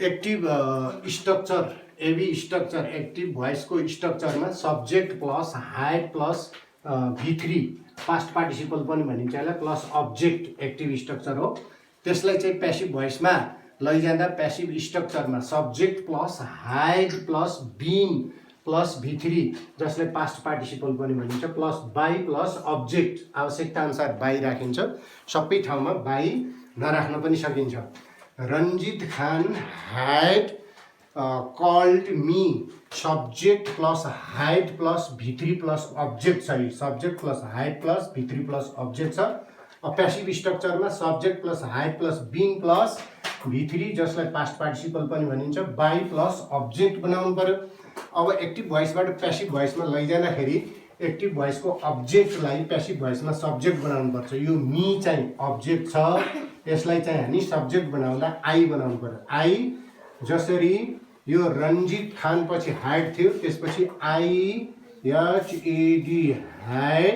Active structure AB structure active भोइसको स्ट्रक्चरमा subject plus had plus V3 past participle पनि भनिन्छ यसलाई प्लस अब्जेक्ट एक्टिभ स्ट्रक्चर हो। त्यसलाई चाहिँ प्यासिभ भोइसमा लैजाँदा प्यासिभ स्ट्रक्चरमा subject plus had plus been plus V3 जसलाई पास्ट पार्टिसिपल पनि भनिन्छ प्लस बाई प्लस अब्जेक्ट आवश्यकता अनुसार बाई राखिन्छ। सबै ठाउँमा बाई नराख्न पनि सकिन्छ। Ranjit Khan had called me subject plus had plus V3 plus object छ। Subject plus had plus V3 plus object छ। प्यासिभ स्ट्रक्चरमा subject plus had plus been plus V3 जसलाई पास्ट पार्टिसिपल पनि भनिन्छ बाई प्लस अब्जेक्ट बनाउनु पर्यो। अब एक्टिभ भोइसबाट प्यासिभ भोइसमा लैजाँदाखेरि एक्टिभ भोइसको अब्जेक्टलाई प्यासिभ भोइसमा सब्जेक्ट बनाउनु पर्छ। यो मी चाहिँ अब्जेक्ट छ, यसलाई चाहिँ हामी सब्जेक्ट बनाउँदा आई बनाउनु पर्यो। आई जसरी यो रञ्जित खान पछि हाइड थियो त्यसपछि IHAD हाइड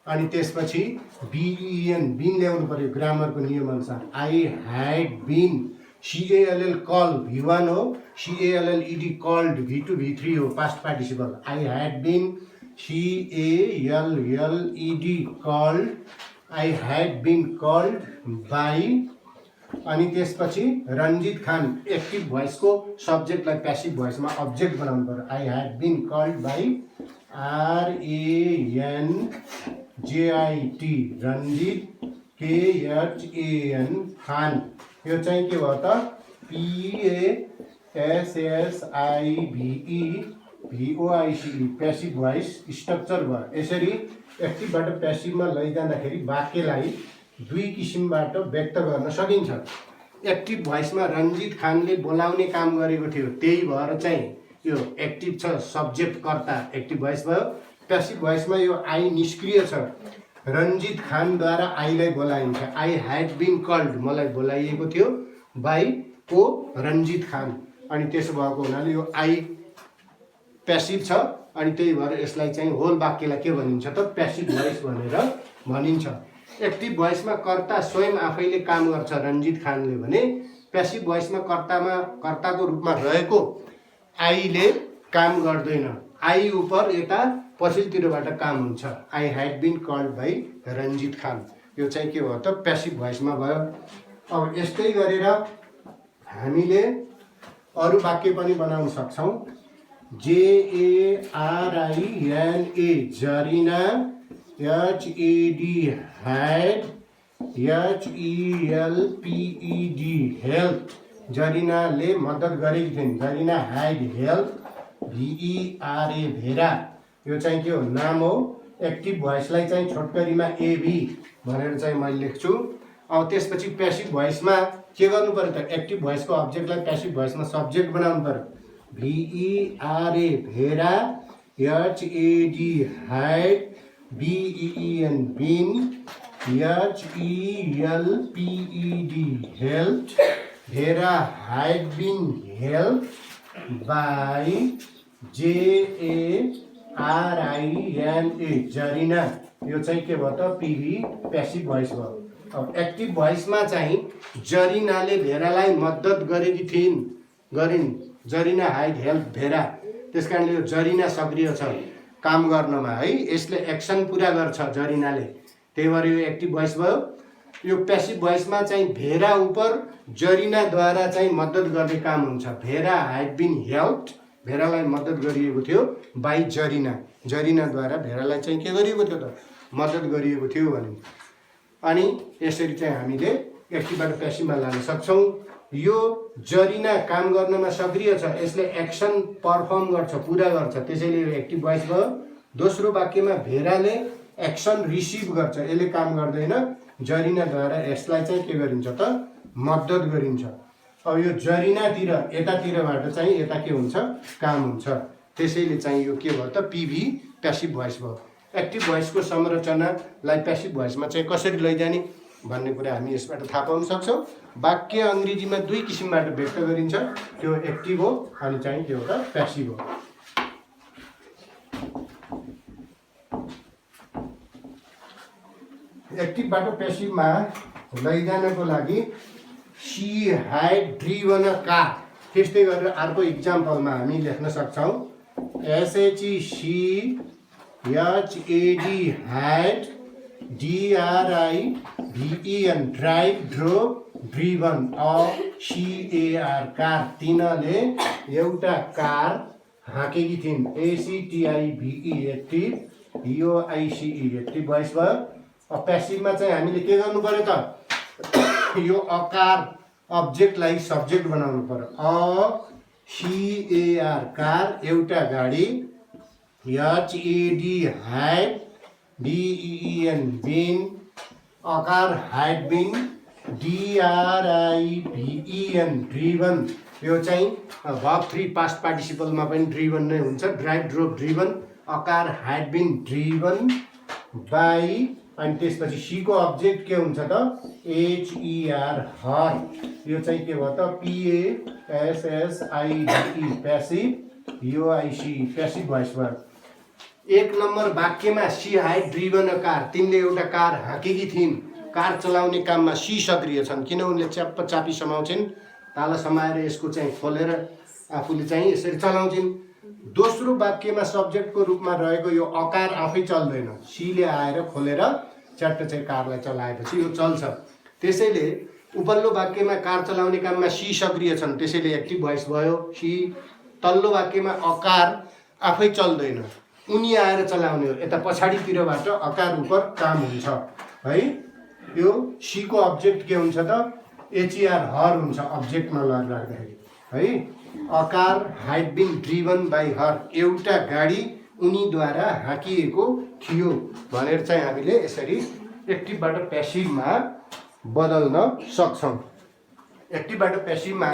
अनि त्यसपछि BEN बिन ल्याउनु पर्यो ग्रामरको नियम अनुसार। I had been CALL call V1 हो, CALLED कल्ड V2 V3 हो past participle. I had been CALLED called I had been called by अनि त्यसपछि रञ्जित खान एक्टिभ भोइसको सब्जेक्टलाई प्यासिभ भोइसमा अब्जेक्ट बनाउनु पर्यो। I had been called by RANJIT Ranjit KHAN Khan. यो चाहिँ के भयो त PASSIVE प्यासिभ भोइस स्ट्रक्चर भयो। यसरी एक्टिभबाट प्यासिभमा लैजाँदाखेरि वाक्यलाई दुई किसिमबाट व्यक्त गर्न सकिन्छ। एक्टिभ भोइसमा रञ्जित खानले बोलाउने काम गरेको थियो, त्यही भएर चाहिँ यो एक्टिभ छ, सब्जेक्ट कर्ता एक्टिभ भोइस भयो। प्यासिभ भोइसमा यो आई निष्क्रिय छ, रञ्जित खानद्वारा आईलाई बोलाइन्छ। आई हाइड बिन कल्ड मलाई बोलाइएको थियो बाई को रञ्जित खान। अनि त्यसो भएको हुनाले यो आई प्यासिभ छ अनि त्यही भएर यसलाई चाहिँ होल वाक्यलाई के भनिन्छ त प्यासिभ भोइस भनेर भनिन्छ। एक्टिभ भोइसमा कर्ता स्वयं आफैले काम गर्छ रञ्जित खानले भने प्यासिभ भोइसमा कर्ताको रूपमा रहेको आईले काम गर्दैन। आई उपर यता पछिल्लोतिरबाट काम हुन्छ। I had been called by Ranjit Khan. यो चाहिँ के भयो त प्यासिभ भोइसमा भयो। अब यस्तै गरेर हामीले अरू वाक्य पनि बनाउन सक्छौँ। JARINA Jarina HAD had HELPED help जरिनाले मद्दत गरेकी थिइन्। जरिना हाइड हेल्प VERA भेरा यो चाहिँ के हो नाम हो। एक्टिभ भोइसलाई चाहिँ छोटकरीमा AB भनेर चाहिँ मैले लेख्छु। अब त्यसपछि प्यासिभ भोइसमा के गर्नु पर्यो त एक्टिभ भोइसको अब्जेक्टलाई प्यासिभ भोइसमा सब्जेक्ट बनाउनु पर्यो। VERA Vera HAD had BEN been HELPED help Vera had been help by JARINA Jarina यो चाहिँ के भयो त PV प्यासिभ भोइस भयो। अब एक्टिभ भोइसमा चाहिँ जरिनाले भेरालाई मद्दत गरेकी थिइन् जरिना हाइड हेल्प भेरा। त्यसकारणले यो जरिना सक्रिय छ काम गर्नमा है, यसले एक्सन पुरा गर्छ जरिनाले, त्यही भएर यो एक्टिभ भोइस भयो। यो प्यासिभ भोइसमा चाहिँ भेरा उपर जरिनाद्वारा चाहिँ मद्दत गर्ने काम हुन्छ। भेरा हाइड बिन हेल्प्ड भेरालाई मद्दत गरिएको थियो बाई जरिनाद्वारा भेरालाई चाहिँ के गरिएको थियो त मद्दत गरिएको थियो भने। अनि यसरी चाहिँ हामीले एक्टिभबाट प्यासिभमा लान सक्छौँ। यो जरिना काम गर्नमा सक्रिय छ, यसले एक्सन पर्फर्म गर्छ पुरा गर्छ, त्यसैले यो एक्टिभ भोइस भयो। दोस्रो वाक्यमा भेराले एक्सन रिसिभ गर्छ, यसले काम गर्दैन, जरिनाद्वारा यसलाई चाहिँ के गरिन्छ त मद्दत गरिन्छ। अब यो जरिनातिर यतातिरबाट चाहिँ यता के हुन्छ काम हुन्छ, त्यसैले चाहिँ यो के भयो त PV प्यासिभ भोइस भयो। एक्टिभ भोइसको संरचनालाई प्यासिभ भोइसमा चाहिँ कसरी लैजाने भन्ने कुरा हामी यसबाट थाहा पाउन सक्छौँ। वाक्य अङ्ग्रेजीमा दुई किसिमबाट व्यक्त गरिन्छ, त्यो एक्टिभ हो अनि चाहिँ त्यो एउटा प्यासिभ हो। एक्टिभबाट प्यासिभमा लैजानको लागि she had driven a car त्यस्तै गरेर अर्को इक्जाम्पलमा हामी लेख्न सक्छौँ SHECHAD had DRIVEN drive drove driven CAR car तिनले एउटा कार हाकेकी थिइन् ACTIVE active YOICE active voice भयो। अब प्यासिभमा चाहिँ हामीले के गर्नु पर्यो त यो अकार अब्जेक्टलाई सब्जेक्ट बनाउनु पर्यो CAR कार एउटा गाडी HAD had DEEN बिन अकार had बिन DRIVEN ड्रिभन यो चाहिँ verb 3 पास्ट पार्टिसिपलमा पनि ड्रिभन नै हुन्छ ड्राइभ ड्रोभ ड्रिभन अकार had been driven by अनि त्यसपछि सी को अब्जेक्ट के हुन्छ त HER हर यो चाहिँ के भयो त PASSIVE passive YOICE passive voice भयो। 1 नम्बर वाक्यमा she had driven a car तिनले एउटा कार हाकेकी थिइन् कार चलाउने काममा सी सक्रिय छन् किन उनले च्याप्प चापी समाउँछिन् ताला समाएर यसको चाहिँ खोलेर आफूले चाहिँ यसरी चलाउँछिन्। दोस्रो वाक्यमा सब्जेक्टको रूपमा रहेको यो अकार आफै चल्दैन सीले आएर खोलेर च्याट्ट चाहिँ कारलाई चलाएपछि यो चल्छ। त्यसैले उपल्लो वाक्यमा कार चलाउने काममा सी सक्रिय छन् त्यसैले एक्टिभ भोइस भयो सी। तल्लो वाक्यमा अकार आफै चल्दैन उनी आएर चलाउने हो यता पछाडितिरबाट अकार उपर काम हुन्छ है। यो सी को अब्जेक्ट के हुन्छ त HER हर हुन्छ अब्जेक्टमा राख्दाखेरि है। A car had been driven by her एउटा गाडी उनीद्वारा हाकिएको थियो भनेर चाहिँ हामीले यसरी एक्टिभबाट प्यासिभमा बदल्न सक्छौँ। एक्टिभबाट प्यासिभमा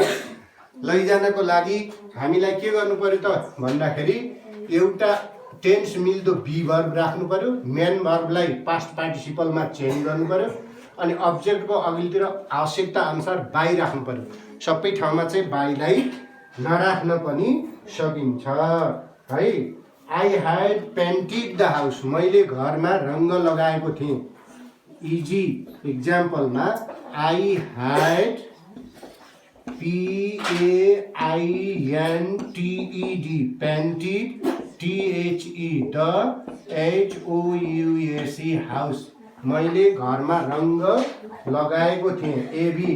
लैजानको लागि हामीलाई के गर्नु पर्यो त भन्दाखेरि एउटा टेन्स मिल्दो बी भर्ब राख्नु पर्यो मेन भर्बलाई पास्ट पार्टिसिपलमा चेन्ज गर्नु पर्यो अनि अब्जेक्टको अघिल्तिर आवश्यकता अनुसार बाई राख्नु पर्यो। सबै ठाउँमा चाहिँ बाईलाई नराख्न पनि सकिन्छ है। I had painted the house मैले घरमा रङ्ग लगाएको थिएँ इजी इक्जाम्पलमा I had PAINTED painted THEHOUSE house मैले घरमा रङ्ग लगाएको थिएँ एबी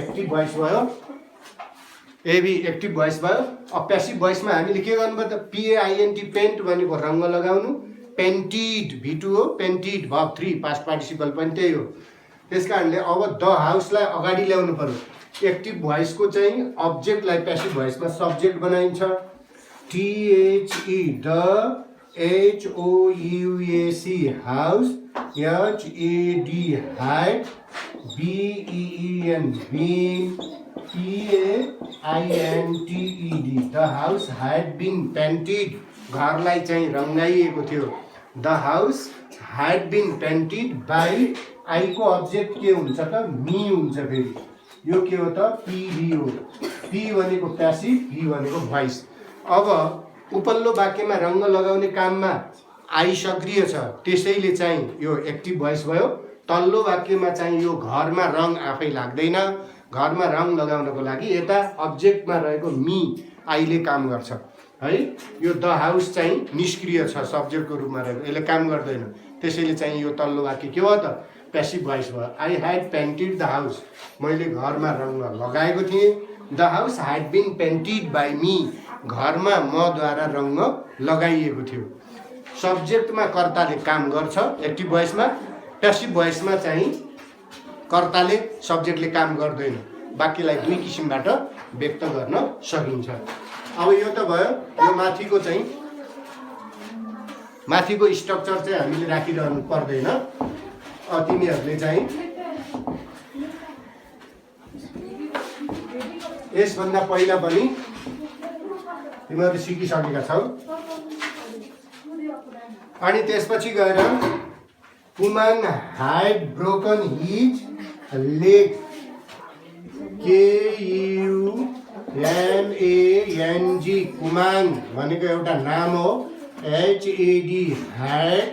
एक्टिभ भोइस भयो एबी एक्टिभ भोइस भयो। अब प्यासिभ भोइसमा हामीले के गर्नु पर्छ PAINT पेन्ट भनेको रङ्ग लगाउनु पेन्टेड V2 हो पेन्टेड verb 3 पास्ट पार्टिसिपल पनि त्यही हो। त्यस कारणले अब द हाउसलाई अगाडि ल्याउनु पर्यो। एक्टिभ भोइसको चाहिँ अब्जेक्टलाई प्यासिभ भोइसमा सब्जेक्ट बनाइन्छ THE the HOUSE house HAD had BEEN been PAINTED the house had been painted घरलाई चाहिँ रङ्गाइएको थियो the house had been painted by I को अब्जेक्ट के हुन्छ त मी हुन्छ फेरि यो के हो त PV हो P भनेको प्यासिभ V भनेको भोइस। अब उपल्लो वाक्यमा रङ्ग लगाउने काममा आई सक्रिय छ त्यसैले चाहिँ यो एक्टिभ भोइस भयो। तल्लो वाक्यमा चाहिँ यो घरमा रङ आफै लाग्दैन घरमा रङ लगाउनको लागि यता अब्जेक्टमा रहेको मी आईले काम गर्छ है। यो द हाउस चाहिँ निष्क्रिय छ सब्जेक्टको रूपमा रहेको यसले काम गर्दैन त्यसैले चाहिँ यो तल्लो वाक्य के हो त प्यासिभ भोइस भयो। I had painted the house मैले घरमा रङ लगाएको थिएँ the house had been painted by me घरमा मद्वारा रङ लगाइएको थियो। सब्जेक्टमा कर्ताले काम गर्छ एक्टिभ भोइसमा प्यासिभ भोइसमा चाहिँ कर्ताले सब्जेक्टले काम गर्दैन वाक्यलाई दुई किसिमबाट व्यक्त गर्न सकिन्छ। अब यो त भयो यो माथिको स्ट्रक्चर चाहिँ हामीले राखिरहनु पर्दैन तिमीहरूले चाहिँ यसभन्दा पहिला पनि तिमीहरू सिकिसकेका छौ। अनि त्यसपछि गएर कुमाङ had broken his leg KUMANG कुमाङ भनेको एउटा नाम हो HAD had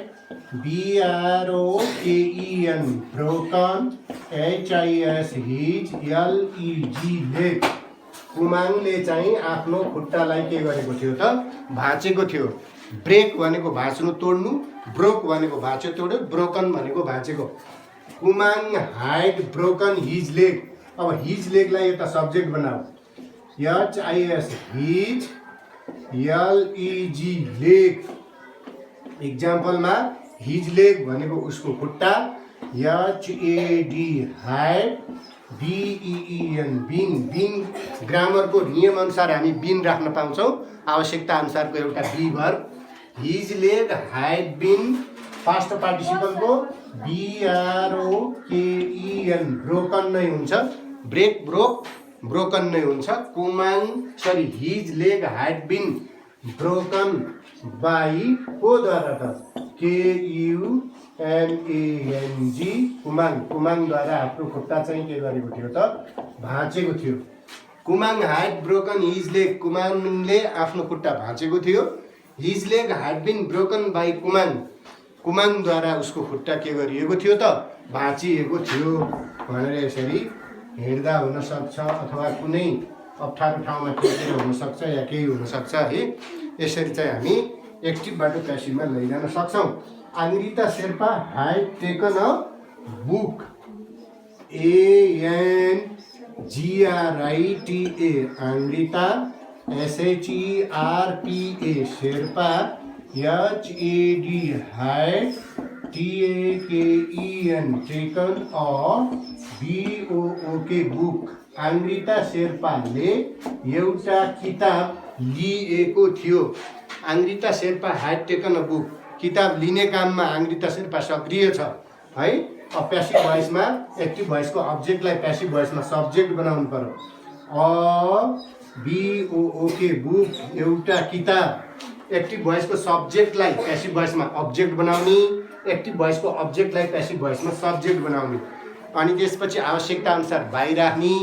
BROKEN broken HIS his LEG leg कुमाङले चाहिँ आफ्नो खुट्टालाई के गरेको थियो त भाँचेको थियो। ब्रेक भनेको भाँच्नु तोड्नु, ब्रोक भनेको भाँच्यो तोड्यो, ब्रोकन भनेको भाँचेको। Kumang had broken his leg. अब हिज लेगलाई एउटा सब्जेक्ट बनाऊ। HIS his, LEG leg. इक्जाम्पलमा हिज लेग भनेको उसको खुट्टा, HAD had, BEEN been. Been ग्रामरको नियमअनुसार हामी बिन राख्न पाउँछौँ, आवश्यकता अनुसारको एउटा be verb. His leg had been past पार्टिसिपलको BROKEN ब्रोकन नै हुन्छ। ब्रेक ब्रोक ब्रोकन नै हुन्छ। Kumang his leg had been broken by कोद्वारा त KUMANG कुमाङद्वारा आफ्नो खुट्टा चाहिँ के गरेको थियो त भाँचेको थियो। Kumang had broken his leg कुमाङले आफ्नो खुट्टा भाँचेको थियो। His leg had been broken by कुमाङद्वारा उसको खुट्टा के गरिएको थियो त भाँचिएको थियो भनेर यसरी हिँड्दा हुनसक्छ अथवा कुनै अप्ठ्यारो ठाउँमा टेकेर हुनसक्छ या केही हुनसक्छ है। यसरी चाहिँ हामी एक्टिभबाट प्यासिभमा लैजान सक्छौँ। Angrita Sherpa had taken a book, ANGRITA Angrita, SHERPA Sherpa, HAD had, TAKEN taken a BOOK book. Angrita शेर्पाले एउटा किताब लिएको थियो। Angrita Sherpa had taken a book. किताब लिने काममा आङ्ग्रिता शेर्पा सक्रिय छ है। अब प्यासिभ भोइसमा एक्टिभ भोइसको अब्जेक्टलाई प्यासिभ भोइसमा सब्जेक्ट बनाउनु पर्यो। BOOK बुक एउटा किताब। एक्टिभ भोइसको सब्जेक्टलाई प्यासिभ भोइसमा अब्जेक्ट बनाउने, एक्टिभ भोइसको अब्जेक्टलाई प्यासिभ भोइसमा सब्जेक्ट बनाउने। अनि त्यसपछि आवश्यकता अनुसार बाई राख्ने,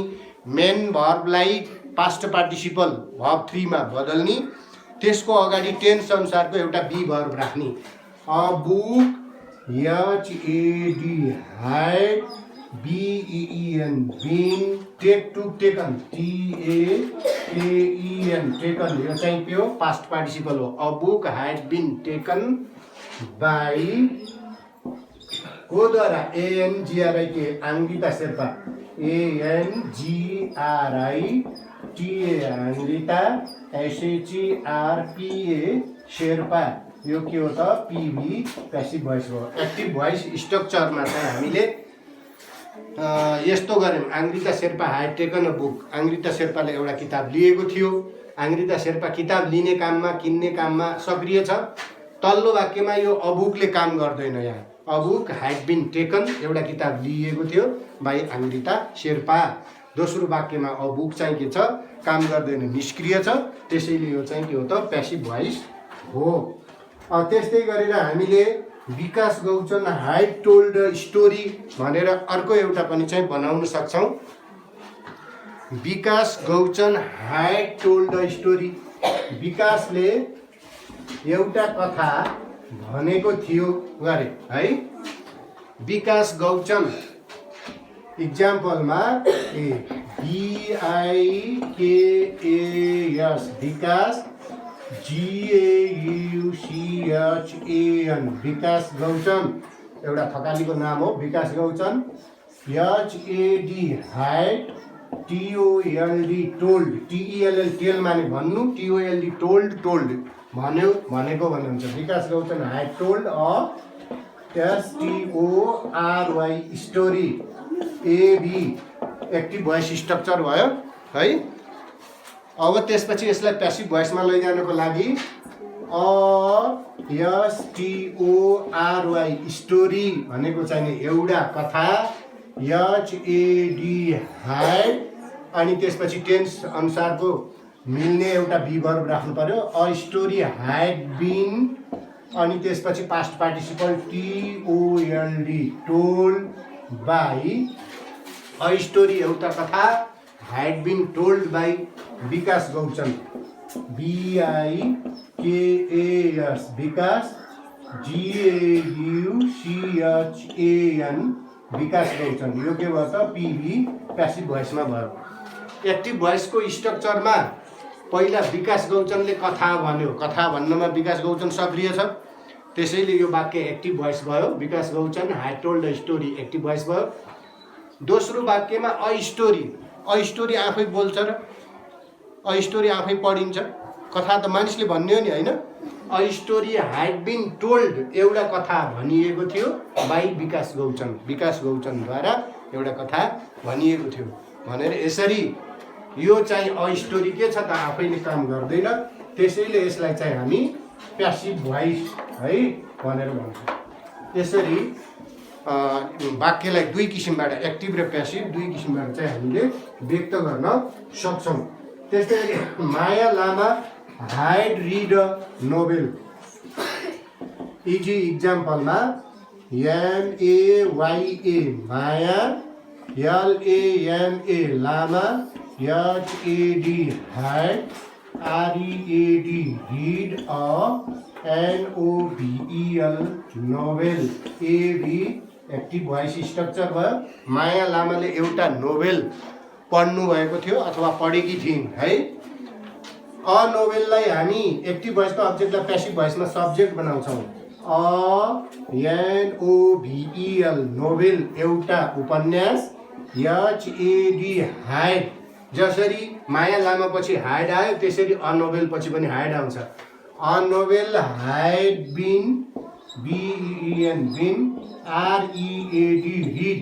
मेन भर्बलाई पास्ट पार्टिसिपल भर्ब 3 मा बदल्ने, त्यसको अगाडि टेन्स अनुसारको एउटा बी भर्ब राख्ने। A book, HAD had, BEEN been, take to taken, TAKEN taken. यो चाहिँ के हो पास्ट पार्टिसिपल हो। A book had been taken by कोद्वारा ANGRITA Angrita Sherpa, ANGRITA Angrita, SHERPA Sherpa. यो के हो त PV प्यासिभ भोइस हो। एक्टिभ भोइस स्ट्रक्चरमा चाहिँ हामीले यस्तो गऱ्यौँ। आङ्ग्रिता Sherpa had taken a book. Angrita शेर्पाले एउटा किताब लिएको थियो। आङ्ग्रिता शेर्पा किताब लिने काममा किन्ने काममा सक्रिय छ। तल्लो वाक्यमा यो अबुकले काम गर्दैन। यहाँ अबुक हाइड बिन टेकन एउटा किताब लिएको थियो बाई आङ्ग्रिता शेर्पा। दोस्रो वाक्यमा अबुक चाहिँ के छ काम गर्दैन, निष्क्रिय छ। त्यसैले यो चाहिँ के हो त प्यासिभ भोइस हो। त्यस्तै गरेर हामीले विकास गौचन हाइड टोल्ड स्टोरी भनेर अर्को एउटा पनि चाहिँ बनाउन सक्छौँ। विकास गौचन हाइड टोल्ड स्टोरी। विकासले एउटा कथा भनेको थियो गरे है। विकास गौचन इक्जाम्पलमा VIKAS विकास, GAUCHAN विकास गौचन एउटा थकालीको नाम हो। Bikash Gauchan, HAD had, TOLD told, TELL tell माने भन्नु, TOLD टोल्ड टोल्ड भन्यो भनेको भन्ने हुन्छ। Vikas Gauchan had told a STORY story. AB active voice structure भयो है। अब त्यसपछि यसलाई प्यासिभ भोइसमा लैजानको लागि STORY स्टोरी भनेको चाहिँ एउटा कथा, HAD हाइड अनि त्यसपछि टेन्स अनुसारको मिल्ने एउटा बी भर्ब राख्नु पर्यो। अ स्टोरी हाइड बिन अनि त्यसपछि past participle TOLD told by. A story एउटा कथा, हाइड बिन टोल्ड बाई विकास गौचन, VIKAS विकास, GAUCHAN विकास गौचन। यो के भयो त PV प्यासिभ भोइसमा भयो। एक्टिभ भोइसको स्ट्रक्चरमा पहिला विकास गौचनले कथा भन्यो, कथा भन्नमा विकास गौचन सक्रिय छ, त्यसैले यो वाक्य एक्टिभ भोइस भयो। Vikas Gauchan had told the story, active voice भयो। दोस्रो वाक्यमा अ स्टोरी आफै बोल्छ र अ स्टोरी आफै पढिन्छ। कथा त मानिसले भन्ने हो नि, होइन? A story had been told, एउटा कथा भनिएको थियो बाई विकास गौचनद्वारा एउटा कथा भनिएको थियो भनेर। यसरी यो चाहिँ अ स्टोरी के छ त आफैले काम गर्दैन, त्यसैले यसलाई चाहिँ हामी प्यासिभ भोइस है भनेर भन्छौँ। यसरी वाक्यलाई दुई किसिमबाट, एक्टिभ र प्यासिभ दुई किसिमबाट चाहिँ हामीले व्यक्त गर्न सक्छौँ। त्यस्तै Maya Lama had read a novel. Easy इक्जाम्पलमा MAYA Maya, LAMA Lama, HAD had, READ read a, NOVEL novel. AB active voice structure भयो। माया लामाले एउटा नोभेल पढ्नु भएको थियो अथवा पढेकी थिइन् है। अ नोभेललाई हामी एक्टिभ भोइसको अब्जेक्टलाई प्यासिभ भोइसमा सब्जेक्ट बनाउँछौँ। NOVEL नोभेल एउटा उपन्यास। HAD हाइड, जसरी माया लामा पछि हाइड आयो त्यसरी अ नोभेल पछि पनि हाइड आउँछ। A novel had been, BEN been, READ read.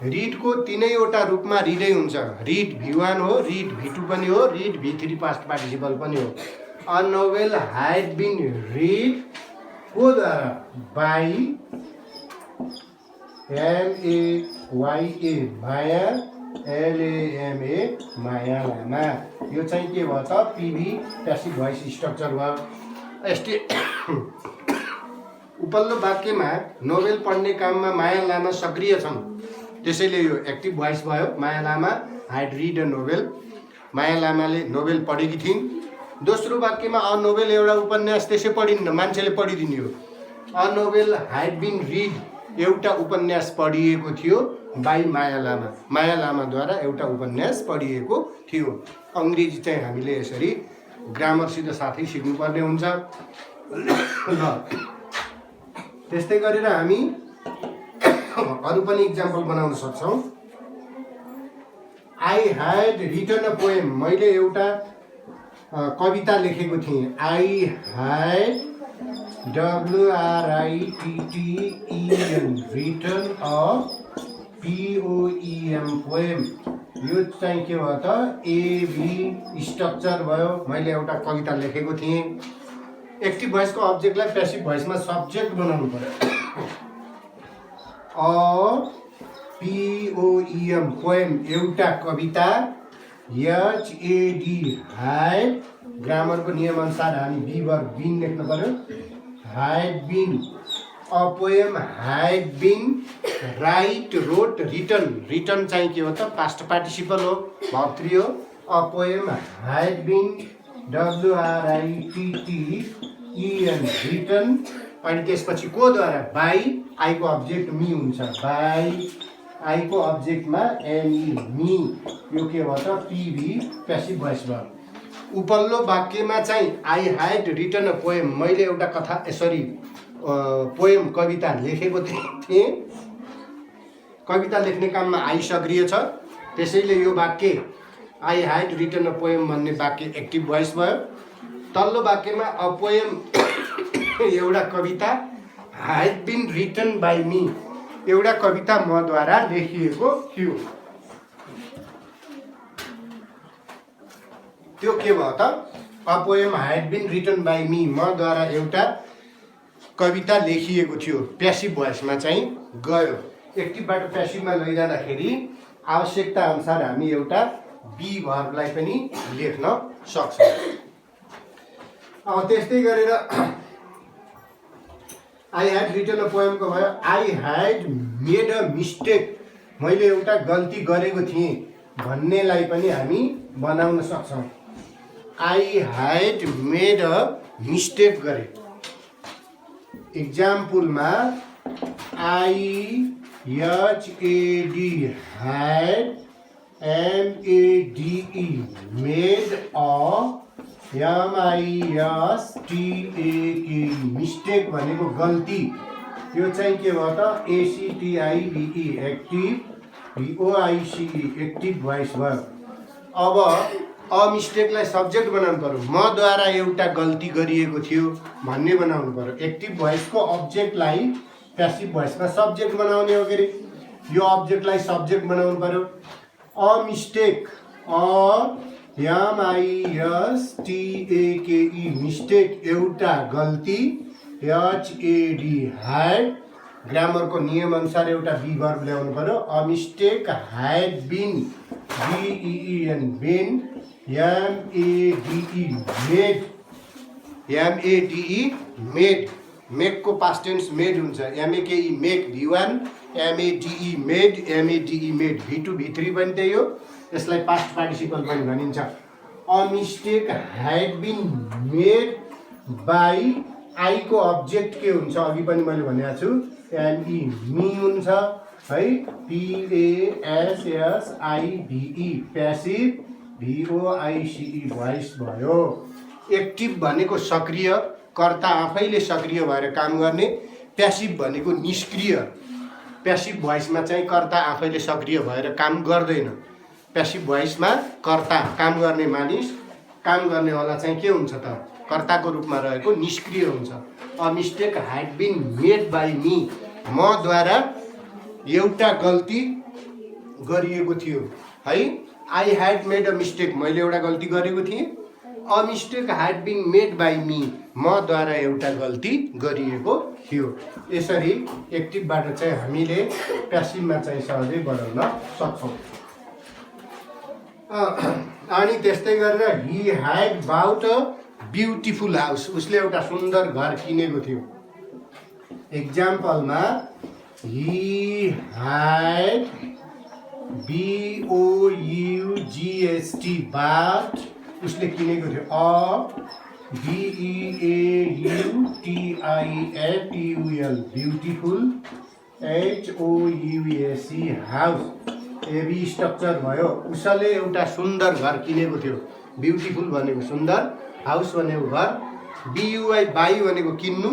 रिडको तिनैवटा रूपमा रिडै हुन्छ। रिड V1 हो, रिड V2 पनि हो, रिड V3 पास्ट पार्टिसिपल पनि हो। A novel had been read को द्वारा, by MAYA Maya, LAMA Maya Lama. यो चाहिँ के भयो त PV प्यासिभ भोइस स्ट्रक्चर भयो। यस्तै उपल्लो वाक्यमा नोभेल पढ्ने काममा माया लामा सक्रिय छन्, त्यसैले यो एक्टिभ भोइस भयो। माया लामा हाइड रिड अ नोभेल, माया लामाले नोभेल पढेकी थिइन्। दोस्रो वाक्यमा अ नोभेल एउटा उपन्यास, त्यसै पढिन्न, मान्छेले पढिदिने हो। A novel had been read एउटा उपन्यास पढिएको थियो बाई माया लामा, माया लामाद्वारा एउटा उपन्यास पढिएको थियो। अङ्ग्रेजी चाहिँ हामीले यसरी ग्रामरसित साथै सिक्नुपर्ने हुन्छ। त्यस्तै गरेर हामी अरू पनि इक्जाम्पल बनाउन सक्छौँ। I had written a poem, मैले एउटा कविता लेखेको थिएँ। I had WRITTEN written a POEM poem. यो चाहिँ के भयो त AB स्ट्रक्चर भयो। मैले एउटा कविता लेखेको थिएँ। एक्टिभ भोइसको अब्जेक्टलाई प्यासिभ भोइसमा सब्जेक्ट बनाउनु पर्यो। POEM पोएम एउटा कविता। HAD हाइड, ग्रामरको नियमअनुसार हामी बी वर्ब बिन लेख्नु पर्यो। Had been a poem, had been write wrote written, written चाहिँ के हो त पास्ट पार्टिसिपल हो, भर्ब 3 हो। A poem had been WRITTEN written, अनि त्यसपछि को द्वारा, बाई, आईको अब्जेक्ट मी हुन्छ, बाई, आईको अब्जेक्टमा ME मी, यो के भयो त PV प्यासिभ भोइस भयो। उपल्लो वाक्यमा चाहिँ I had written a poem, मैले एउटा कथा पोएम कविता लेखेको थिएँ। कविता लेख्ने काममा आई सक्रिय छ, त्यसैले यो वाक्य I had written a poem भन्ने वाक्य एक्टिभ भोइस भयो। तल्लो वाक्यमा अ पोएम एउटा कविता, had been written by me, एउटा कविता मद्वारा लेखिएको थियो। त्यो के भयो त a poem had been written by me, मद्वारा एउटा कविता लेखिएको थियो, प्यासिभ भोइसमा चाहिँ गयो। एक्टिभबाट प्यासिभमा लैजाँदाखेरि आवश्यकता अनुसार हामी एउटा बी भर्बलाई पनि लेख्न सक्छौँ। अब त्यस्तै गरेर आई ह्याड रिटन अ पोएमको भयो। I had made a mistake, मैले एउटा गल्ती गरेको थिएँ भन्नेलाई पनि हामी बनाउन सक्छौँ। I had made a mistake गरे। इक्जाम्पलमा IHAD had MADE made MISTAKE mistake भनेको गल्ती यो चाहिँ के भयो त ACTIVE active VOICE active voice भयो। अब मिस्टेकलाई सब्जेक्ट बनाउनु पर्यो मद्वारा एउटा गल्ती गरिएको थियो भन्ने बनाउनु पर्यो। एक्टिभ भोइसको अब्जेक्टलाई प्यासिभ भोइसमा सब्जेक्ट बनाउने हो के अरे यो अब्जेक्टलाई सब्जेक्ट बनाउनु पर्यो। अ मिस्टेक MISTAKE मिस्टेक एउटा गल्ती HAD ह्याड ग्रामरको नियम अनुसार एउटा बी वर्ब ल्याउनु पर्यो। A mistake had been BEEN been MADE made मेकको पास्ट टेन्स मेड हुन्छ MAKE make V1 MADE made V2 V3 पनि त्यही हो यसलाई पास्ट पार्टिसिपल पनि भनिन्छ। A mistake had been made by I को अब्जेक्ट के हुन्छ अघि पनि मैले भनेको छु ME मी हुन्छ है PASSIVE प्यासिभ VOICE भोइस भयो। एक्टिभ भनेको सक्रिय कर्ता आफैले सक्रिय भएर काम गर्ने प्यासिभ भनेको निष्क्रिय प्यासिभ भोइसमा चाहिँ कर्ता आफैले सक्रिय भएर काम गर्दैन। प्यासिभ भोइसमा कर्ता काम गर्ने मानिस काम गर्नेवाला चाहिँ के हुन्छ त कर्ताको रूपमा रहेको निष्क्रिय हुन्छ। A mistake had been made by me मद्वारा एउटा गल्ती गरिएको थियो है। I had made a mistake मैले एउटा गल्ती गरेको थिएँ। A mistake had been made by me मद्वारा एउटा गल्ती गरिएको थियो। यसरी एक्टिभबाट चाहिँ हामीले प्यासिभमा चाहिँ सहजै बदल्न सक्छौँ। अनि त्यस्तै गरेर he had bought a beautiful house उसले एउटा सुन्दर घर किनेको थियो। एक्जाम्पलमा हि ह्याड BOUGST बाट उसले किनेको थियो। A BEAUTIFUL beautiful HOUSE house AB structure भयो। उसले एउटा सुन्दर घर किनेको थियो। ब्युटिफुल भनेको सुन्दर हाउस भनेको घर BUI बाई भनेको किन्नु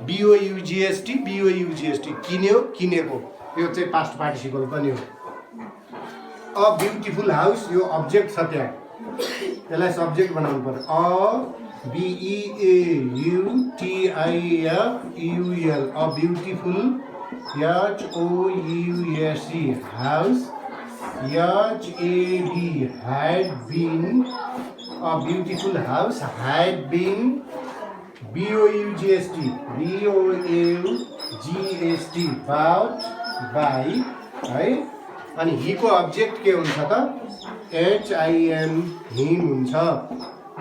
BOUGST किन्यो किनेको यो चाहिँ पास्ट पार्टिसिपल पनि हो। अ ब्युटिफुल हाउस यो अब्जेक्ट छ त्यहाँ यसलाई सब्जेक्ट बनाउनु पर्यो। A BEAUTIFUL a beautiful HOUSE house HAD had been a beautiful house had been BOUGST bought by है। अनि हिको अब्जेक्ट के हुन्छ त HIM हिम हुन्छ।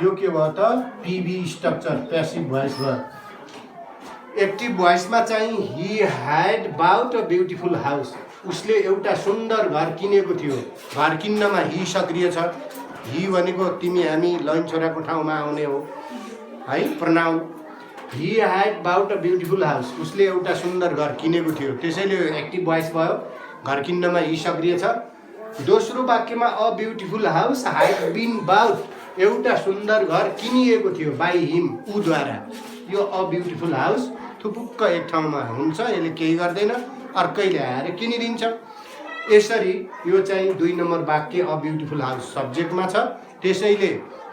यो के भयो त PB स्ट्रक्चर प्यासिभ भोइस भयो। एक्टिभ भोइसमा चाहिँ he had bought a beautiful house उसले एउटा सुन्दर घर किनेको थियो। घर किन्नमा हि सक्रिय छ। हि भनेको तिमी हामी लैन छोराको ठाउँमा आउने हो है pronoun. He had bought a beautiful house उसले एउटा सुन्दर घर किनेको थियो त्यसैले एक्टिभ भोइस भयो। घर किन्नमा हि सक्रिय छ। दोस्रो वाक्यमा a beautiful house had been bought एउटा सुन्दर घर किनिएको थियो बाई हिम उद्वारा। यो अ ब्युटिफुल हाउस थुपुक्क एक ठाउँमा हुन्छ यसले केही गर्दैन अर्कैले आएर किनिदिन्छ। यसरी यो चाहिँ 2 नम्बर वाक्य अ ब्युटिफुल हाउस सब्जेक्टमा छ त्यसैले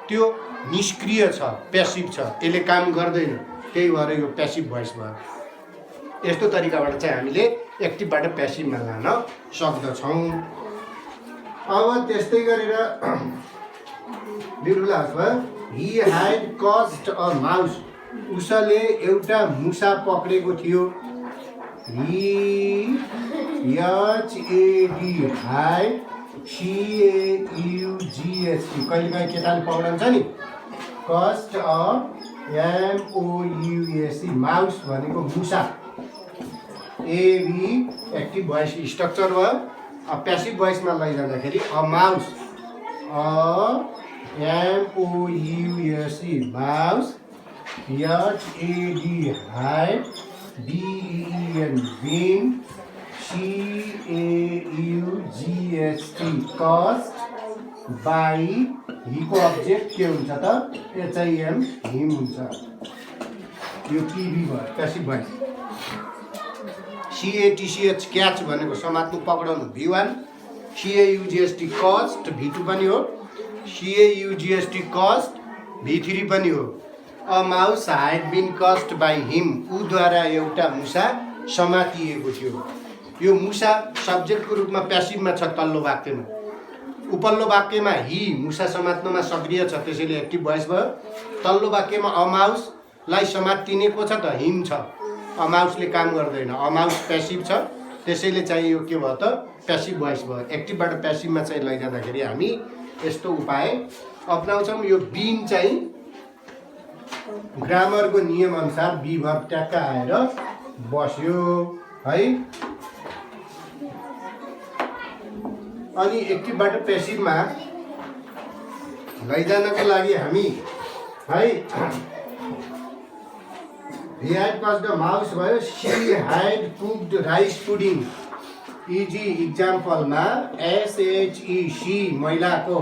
त्यो निष्क्रिय छ प्यासिभ छ यसले काम गर्दैन त्यही भएर यो प्यासिभ भोइस भयो। यस्तो तरिकाबाट चाहिँ हामीले एक्टिभबाट प्यासिभमा लान सक्दछौँ। अब त्यस्तै गरेर ब्युटिफुल हाउसमा he had cost a mouse उसले एउटा मुसा पक्रेको थियो। हि HAD हाइड CAUGST कहिले काहीँ केटाले पक्राउँछ नि कस्ट अ MOUSE माउस भनेको मुसा। एबी एक्टिभ भोइस स्ट्रक्चर भयो। प्यासिभ भोइसमा लैजाँदाखेरि a mouse a MOUSE mouse HAD had BEEN been CAUGST caught by हीको अब्जेक्ट के हुन्छ त एचआइएम हिम हुन्छ। यो पिभी भयो प्यासिभ भोइस। CATCH क्याच भनेको समात्नु पक्राउनु V1, CAUGST कस्ट V2 पनि हो, CAUGST कस्ट V3 पनि हो। अ माउस हाड बिन कस्ट बाई हिम, उद्वारा एउटा मुसा समातिएको थियो। यो मुसा सब्जेक्टको रूपमा प्यासिभमा छ तल्लो वाक्यमा। उपल्लो वाक्यमा हि मुसा समात्नमा सक्रिय छ त्यसैले एक्टिभ भोइस भयो। तल्लो वाक्यमा अ माउसलाई समातिने को छ त हिम छ, अ माउसले काम गर्दैन, अ माउस प्यासिभ छ त्यसैले चाहिँ यो के भयो त प्यासिभ भोइस भयो। एक्टिभबाट प्यासिभमा चाहिँ लैजाँदाखेरि हामी यस्तो उपाय अपनाउँछौँ। यो बिन चाहिँ ग्रामरको नियमअनुसार बी भर्ब ट्याक्क आएर बस्यो है। अनि एक्टिभबाट प्यासिभमा लैजानको लागि हामी है he had passed the mouse भयो, she had cooked rice pudding। Easy इक्जाम्पलमा SHE सी महिलाको,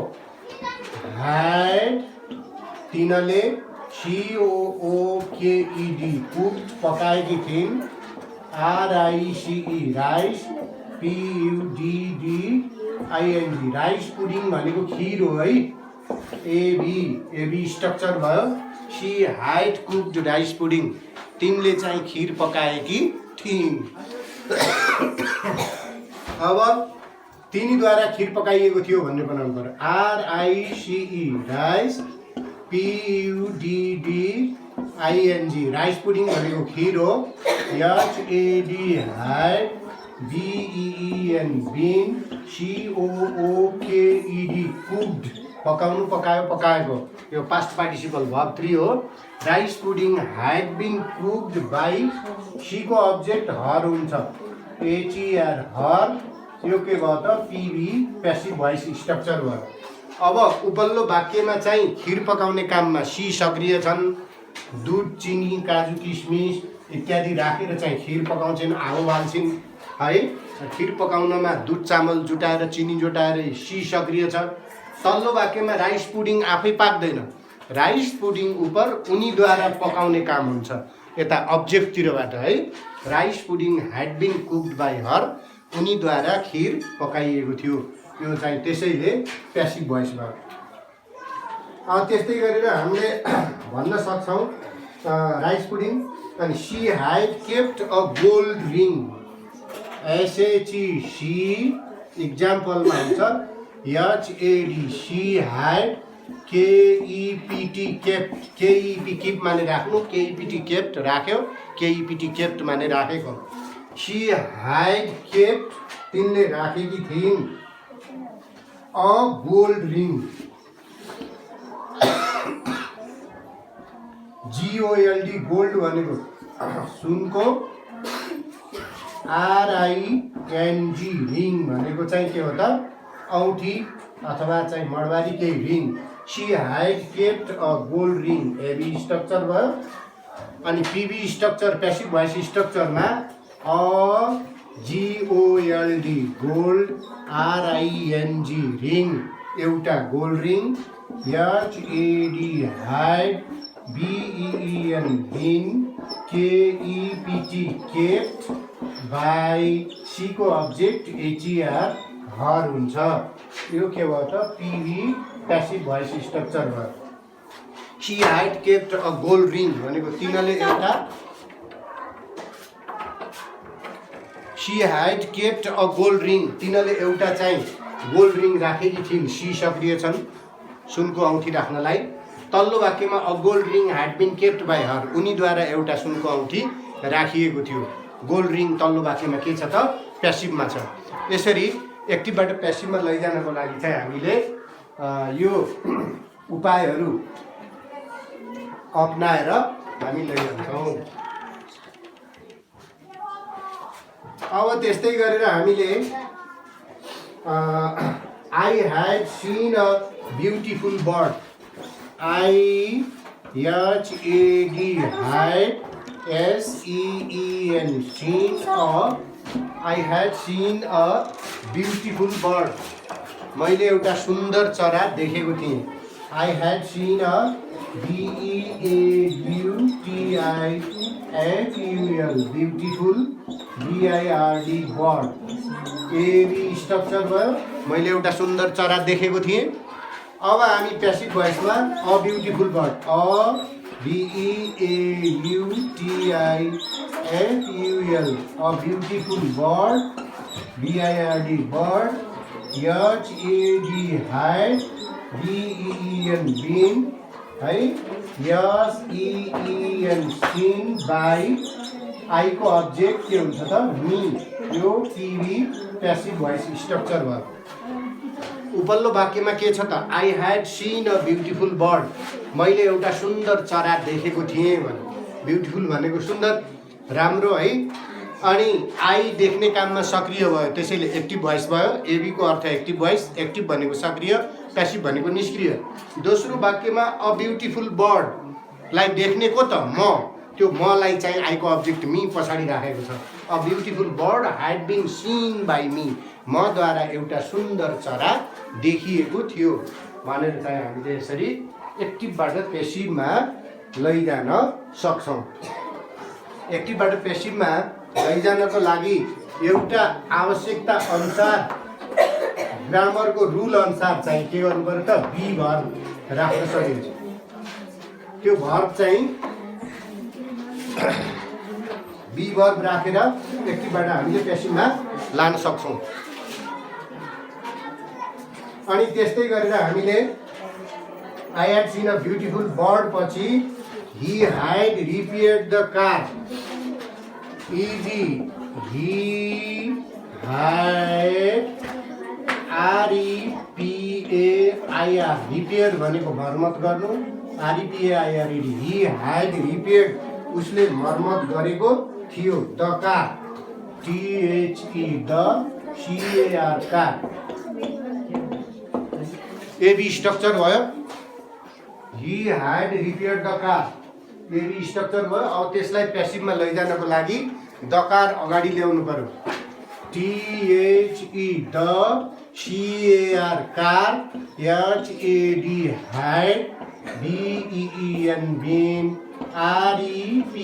had तिनले COOKED कुक्ड पकाएकी थिइन्, RICE rice PUDDING rice pudding भनेको खिर हो है। एबी स्ट्रक्चर भयो। She had cooked rice pudding, तिनले चाहिँ खिर पकाएकी थिइन्। अब तिनीद्वारा खिर पकाइएको थियो भन्ने बनाउनु पर्यो। RICE rice PUDDING rice pudding भनेको खिर हो। HAD had BEEN been COOKED cooked पकाउनु पकायो पकाएको, यो पास्ट पार्टिसिपल भर्ब 3 हो। Rice pudding had been cooked by, सीको अब्जेक्ट हर हुन्छ HER हर, यो के भयो त पिभी प्यासिभ भोइस स्ट्रक्चर भयो। अब उपल्लो वाक्यमा चाहिँ खिर पकाउने काममा सी सक्रिय छन्, दुध चिनी काजु किसमिस इत्यादि राखेर चाहिँ खिर पकाउँछन्, आगो बाल्छिन् है। खिर पकाउनमा दुध चामल जुटाएर चिनी जुटाएर सी सक्रिय छ। तल्लो वाक्यमा राइस पुडिङ आफै पाक्दैन, राइस पुडिङ उप उनीद्वारा पकाउने काम हुन्छ यता अब्जेक्टतिरबाट है। Rice pudding had been cooked by her, उनीद्वारा खिर पकाइएको थियो, यो चाहिँ त्यसैले प्यासिभ भोइस भयो। त्यस्तै गरेर हामीले भन्न सक्छौँ राइस पुडिङ। अनि she had kept a gold ring, SHE इक्जाम्पलमा हुन्छ HAD she had KEPT kept, KEP keep माने राख्नु, KEPT केप्ट राख्यो, KEPT केप्ट माने राखेको। सी हाइड केप्ट तिनले राखेकी थिइन् a gold ring, GOLD gold भनेको सुनको, RING रिङ भनेको चाहिँ के हो त औँठी अथवा चाहिँ मडवारी केही ring. C had kept a gold ring AB structure भयो। अनि PV structure passive voice स्ट्रक्चरमा GOLD gold, RING ring एउटा gold ring, HAD had BEEN been KEPT kept by सीको अब्जेक्ट HER हर हुन्छ। यो के भयो त पिभी प्यासिभ भोइस स्ट्रक्चर भयो। She had kept a gold ring भनेको तिनले एउटा, C had kept a gold ring तिनले एउटा चाहिँ गोल्ड रिङ राखेकी थिइन्, सी सक्रिय छन् सुनको औँठी राख्नलाई। तल्लो वाक्यमा a gold ring had been kept by her, उनीद्वारा एउटा सुनको औँठी राखिएको थियो। गोल्ड रिङ तल्लो वाक्यमा के छ त प्यासिभमा छ। यसरी एक्टिभबाट प्यासिभमा लैजानको लागि चाहिँ हामीले यो उपायहरू अपनाएर हामी लैजान्छौँ। अब त्यस्तै गरेर हामीले I had seen a beautiful bird, IHAD had SEEN seen a, I had seen a beautiful bird। मैले एउटा सुन्दर चरा देखेको थिएँ। I had seen a BEAUTIFUL beautiful BIRD bird. AB structure भयो। मैले एउटा सुन्दर चरा देखेको थिएँ। अब हामी प्यासिभ भोइसमा a beautiful bird a BEAUTIFUL a beautiful bird BIRD bird HAD had BEEN been है SEEN सिन बाई आई को अब्जेक्ट के हुन्छ त मी। यो टिभी प्यासिभ भोइस स्ट्रक्चर भयो। उपल्लो वाक्यमा के छ त I had seen a beautiful bird. मैले एउटा सुन्दर चरा देखेको थिएँ भने ब्युटिफुल भनेको सुन्दर राम्रो है। अनि आई देख्ने काममा सक्रिय भयो त्यसैले एक्टिभ भोइस भयो। एबी को अर्थ एक्टिभ भोइस। एक्टिभ भनेको सक्रिय प्यासिभ भनेको निष्क्रिय। दोस्रो वाक्यमा अ ब्युटिफुल बर्डलाई देख्ने को त म त्यो मलाई चाहिँ आई को अब्जेक्ट मी पछाडि राखेको छ। A beautiful bird had been seen by me मद्वारा एउटा सुन्दर चरा देखिएको थियो भनेर चाहिँ हामीले यसरी एक्टिभबाट पेसिभमा लैजान सक्छौँ। एक्टिभबाट पेसिभमा लैजानको लागि एउटा आवश्यकता अनुसार ग्रामरको रुल अनुसार चाहिँ के गर्नु पर्यो त बी भर्ब राख्न सकिन्छ। त्यो भर्ब चाहिँ बी भर्ब राखेर एक्टिभबाट हामीले पेसिभमा लान सक्छौँ। अनि त्यस्तै गरेर हामीले I had seen a beautiful bird पछि he had repaired the car इजी ही हाइड REPAIR रिपेयर भनेको मर्मत गर्नु REPAIRED ही हाइड रिपेयर्ड उसले मर्मत गरेको थियो the car THE the CAR car. AB structure भयो। He had repaired the car AB structure भयो। अब त्यसलाई प्यासिभमा लैजानको लागि दकार अगाडि ल्याउनु पर्यो। THE the CAR car HAD had BEEN been REPAIRED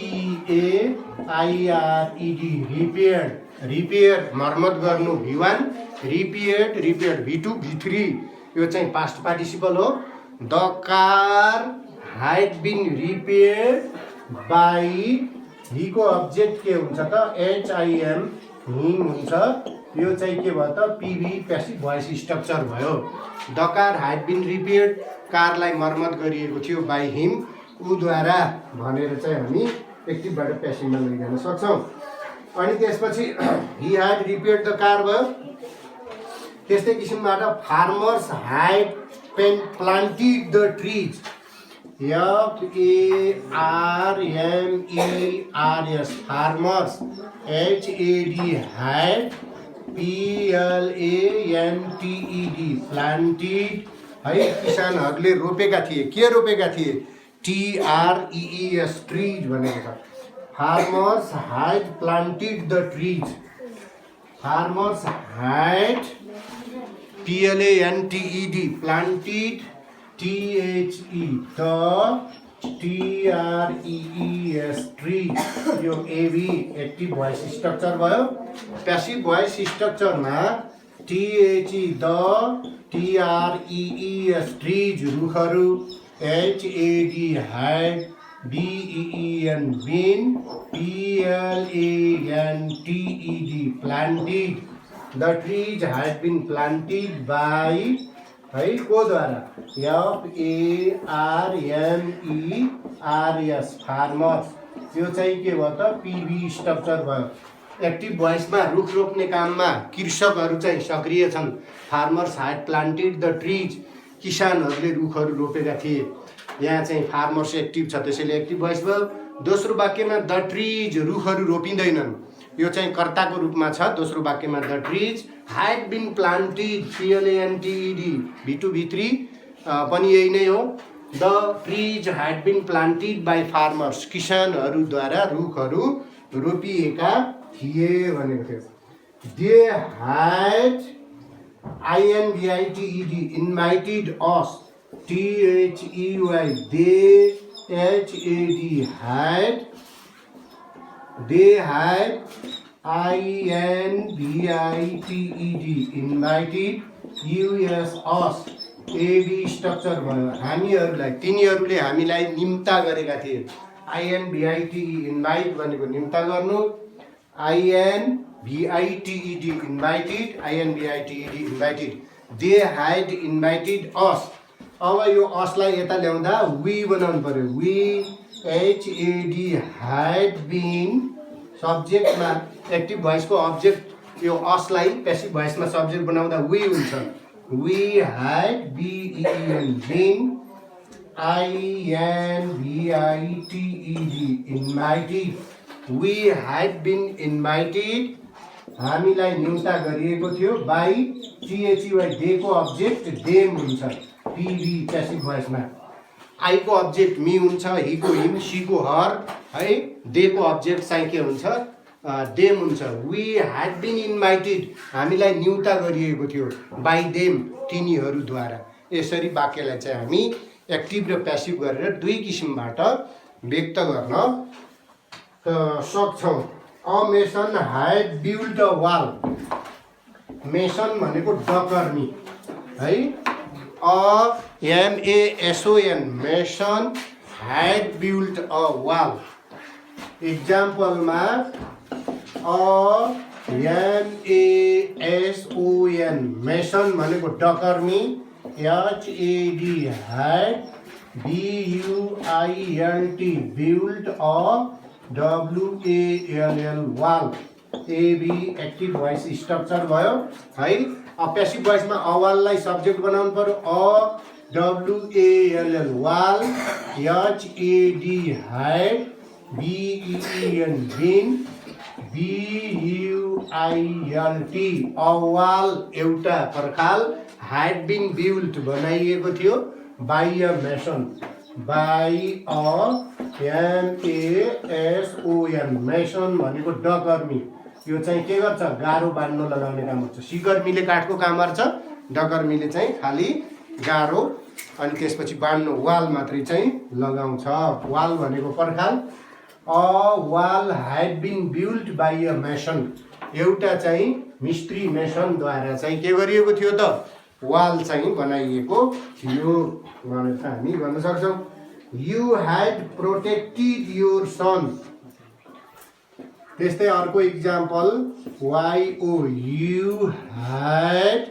repaired repair मर्मत गर्नु V1 repaired repaired V2 V3 यो चाहिँ पास्ट पार्टिसिपल हो। The car had been repaired by he को अब्जेक्ट के हुन्छ त HIM हिम हुन्छ। यो चाहिँ के भयो त पिभी प्यासिभ भोइस स्ट्रक्चर भयो। The car had been repaired कारलाई मर्मत गरिएको थियो बाई हिम उद्वारा भनेर चाहिँ हामी एक्टिभबाट प्यासिभमा लैजान सक्छौँ। अनि त्यसपछि ही हाइड रिपेयर्ड द कार भयो। त्यस्तै किसिमबाट farmers had planted the trees FARMERS farmers HAD hide PLANTED planted है किसानहरूले रोपेका थिए। के रोपेका थिए TREES ट्रिज भनेको छ। Farmers had planted the trees farmers had PLANTED planted THE the TREES trees. यो एबी एक्टिभ भोइस स्ट्रक्चर भयो। प्यासिभ भोइस स्ट्रक्चरमा THE द TREES ट्रिज रुखहरू HAD had BEEN been PLANTED planted the trees had been planted by है को द्वारा FARMERS farmers. यो चाहिँ के भयो त पिभी स्ट्रक्चर भयो। एक्टिभ भोइसमा रुख रोप्ने काममा कृषकहरू चाहिँ सक्रिय छन्। Farmers had planted the trees किसानहरूले रुखहरू रोपेका थिए। यहाँ चाहिँ फार्मर्स एक्टिभ छ त्यसैले एक्टिभ भोइस भयो। दोस्रो वाक्यमा द ट्रिज रुखहरू रोपिँदैनन् यो चाहिँ कर्ताको रूपमा छ। दोस्रो वाक्यमा the trees had been planted PLANTED V2 V3 पनि यही नै हो। The trees had been planted by farmers किसानहरूद्वारा रुखहरू रोपिएका थिए भनेको थियो। They had INVITED invited us. THEY they HAD they had INVITED invited US us AD structure भयो हामीहरूलाई तिनीहरूले हामीलाई निम्ता गरेका थिए INVITE इन्भाइट भनेको निम्ता गर्नु INVITED invited INVITED invited they had invited us अब यो असलाई यता ल्याउँदा we बनाउनु पर्यो we HAD had been सब्जेक्टमा एक्टिभ भोइसको अब्जेक्ट यो असलाई प्यासिभ भोइसमा सब्जेक्ट बनाउँदा we हुन्छ we had been INVITED invited we had been invited हामीलाई निम्ता गरिएको थियो by THEY they को अब्जेक्ट them हुन्छ PV प्यासिभ भोइसमा I को अब्जेक्ट मी हुन्छ he को हिम she को हर है they को अब्जेक्ट चाहिँ के हुन्छ them हुन्छ we had been invited हामीलाई निम्ता गरिएको थियो by them तिनीहरूद्वारा यसरी वाक्यलाई चाहिँ हामी एक्टिभ र प्यासिभ गरेर दुई किसिमबाट व्यक्त गर्न सक्छौँ a mason had built a wall mason भनेको डकर्मी है MASON mason had built a wall इक्जाम्पलमा MASON mason भनेको डकर्मी HAD had BUILT built a WALL wall AB active voice structure भयो है प्यासिभ भोइसमा अवाललाई सब्जेक्ट बनाउनु पर्यो WALL wall HAD had BEEN been BUILT अवाल एउटा पर्खाल had been built बनाइएको थियो by a mason by a MASON mason भनेको डकर्मी यो चाहिँ के गर्छ गाह्रो बाँध्न लगाउने काम गर्छ सिकर्मीले काठको काम गर्छ डकर्मीले चाहिँ खाली गाह्रो अनि त्यसपछि बाँध्नु वाल मात्रै चाहिँ लगाउँछ वाल भनेको पर्खाल a wall had been built by a mason एउटा चाहिँ मिस्त्री मेसनद्वारा चाहिँ के गरिएको थियो त वाल चाहिँ बनाइएको थियो भनेर हामी भन्न सक्छौँ You had protected your son त्यस्तै अर्को example YOU had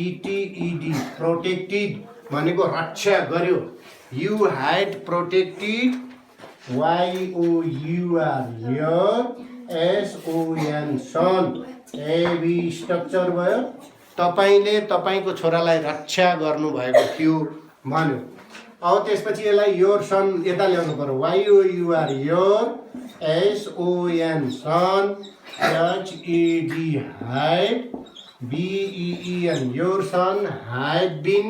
PROTECTED protected भनेको रक्षा गर्यो You had protected YOUR your SON son AB structure भयो तपाईले तपाईको छोरालाई रक्षा गर्नु भएको थियो भन्यो अब त्यसपछि यसलाई योर सन यता ल्याउनु पर्यो YOUR your SON son HAD had BEEN your son had been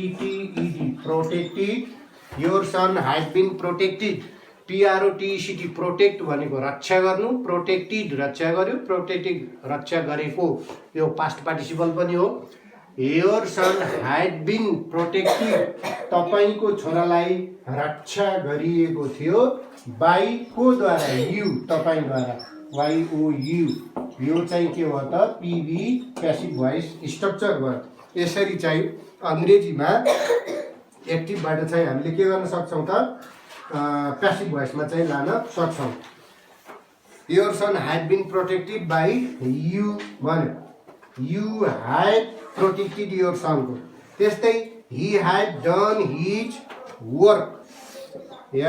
PROTECTED protected your son had been protected PROTECT protect भनेको रक्षा गर्नु प्रोटेक्टेड रक्षा गर्यो प्रोटेक्टेड रक्षा गरेको यो पास्ट पार्टिसिपल पनि हो your son had been protected तपाईको छोरालाई रक्षा गरिएको थियो by को द्वारा यु तपाईद्वारा YOU यो चाहिँ के हो त PV प्यासिभ भोइस स्ट्रक्चर भयो यसरी चाहिँ अंग्रेजीमा एक्टिभबाट चाहिँ हामीले के गर्न सक्छौं त प्यासिभ भोइसमा चाहिँ लान सक्छौं your son had been protected by you भन्यो you had protected your son को त्यस्तै he had done his work he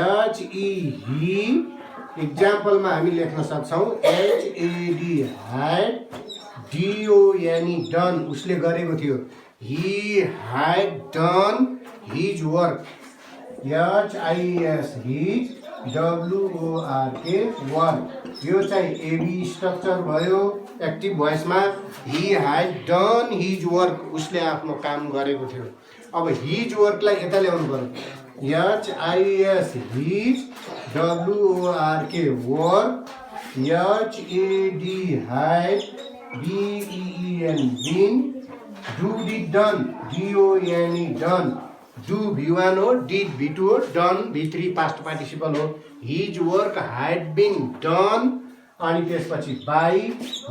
इक्जाम्पलमा हामी लेख्न सक्छौं HAD had DONE done उसले गरेको थियो he had done his work HIS his WORK work यो चाहिँ AB स्ट्रक्चर भयो active भोइसमा he had done his work उसले आफ्नो काम गरेको थियो अब his work लाई यता ल्याउनु पर्यो HIS his WORK work HAD had BEEN been do did done DONE done do V1 हो did V2 हो done V3 past participle हो his work had been done अनि त्यसपछि by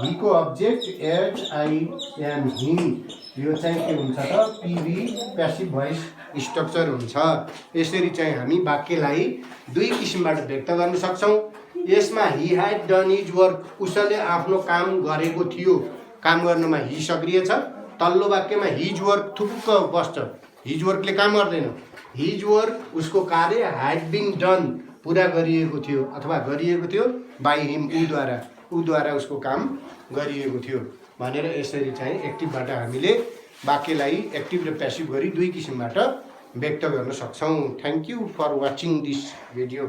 he को अब्जेक्ट HIM him यो चाहिँ के हुन्छ त PV प्यासिभ भोइस स्ट्रक्चर हुन्छ। यसरी चाहिँ हामी वाक्यलाई दुई किसिमबाट व्यक्त गर्न सक्छौं। यसमा he had done his work उसले आफ्नो काम गरेको थियो, काम गर्नमा he सक्रिय छ। तल्लो वाक्यमा his work थुक्क बस्छ, his work ले काम गर्दैन। his work उसको कार्य had been done पूरा गरिएको थियो अथवा गरिएको थियो by him उद्वारा उसको काम गरिएको थियो भनेर यसरी चाहिँ एक्टिभबाट हामीले वाक्यलाई एक्टिभ र प्यासिभ गरी दुई किसिमबाट व्यक्त गर्न सक्छौं। Thank you for watching this video.